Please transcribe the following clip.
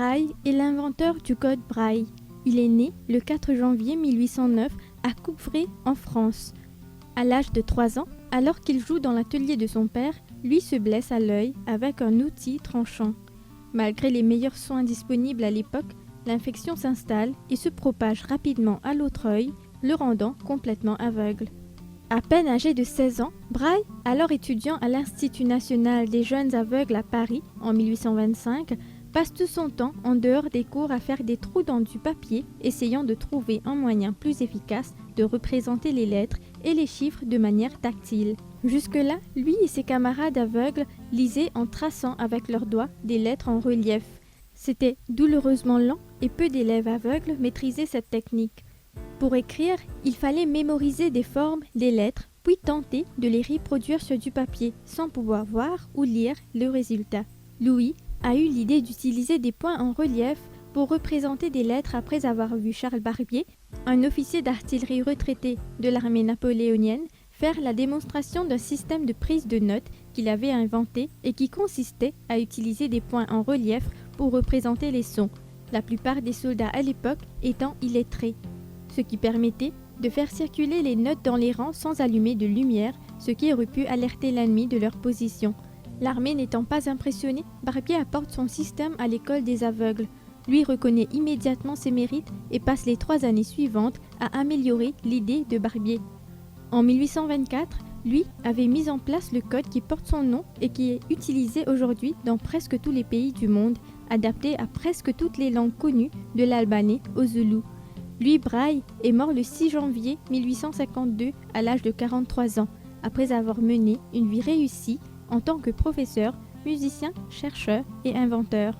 Braille est l'inventeur du code Braille. Il est né le 4 janvier 1809 à Coupvray en France. À l'âge de 3 ans, alors qu'il joue dans l'atelier de son père, lui se blesse à l'œil avec un outil tranchant. Malgré les meilleurs soins disponibles à l'époque, l'infection s'installe et se propage rapidement à l'autre œil, le rendant complètement aveugle. À peine âgé de 16 ans, Braille, alors étudiant à l'Institut national des jeunes aveugles à Paris en 1825, passe tout son temps en dehors des cours à faire des trous dans du papier, essayant de trouver un moyen plus efficace de représenter les lettres et les chiffres de manière tactile. Jusque-là, lui et ses camarades aveugles lisaient en traçant avec leurs doigts des lettres en relief. C'était douloureusement lent et peu d'élèves aveugles maîtrisaient cette technique. Pour écrire, il fallait mémoriser des formes, des lettres, puis tenter de les reproduire sur du papier sans pouvoir voir ou lire le résultat. Louis a eu l'idée d'utiliser des points en relief pour représenter des lettres après avoir vu Charles Barbier, un officier d'artillerie retraité de l'armée napoléonienne, faire la démonstration d'un système de prise de notes qu'il avait inventé et qui consistait à utiliser des points en relief pour représenter les sons, la plupart des soldats à l'époque étant illettrés, ce qui permettait de faire circuler les notes dans les rangs sans allumer de lumière, ce qui aurait pu alerter l'ennemi de leur position. L'armée n'étant pas impressionnée, Barbier apporte son système à l'école des aveugles. Lui reconnaît immédiatement ses mérites et passe les 3 années suivantes à améliorer l'idée de Barbier. En 1824, lui avait mis en place le code qui porte son nom et qui est utilisé aujourd'hui dans presque tous les pays du monde, adapté à presque toutes les langues connues de l'albanais au zoulou. Lui, Braille, est mort le 6 janvier 1852 à l'âge de 43 ans, après avoir mené une vie réussie en tant que professeur, musicien, chercheur et inventeur.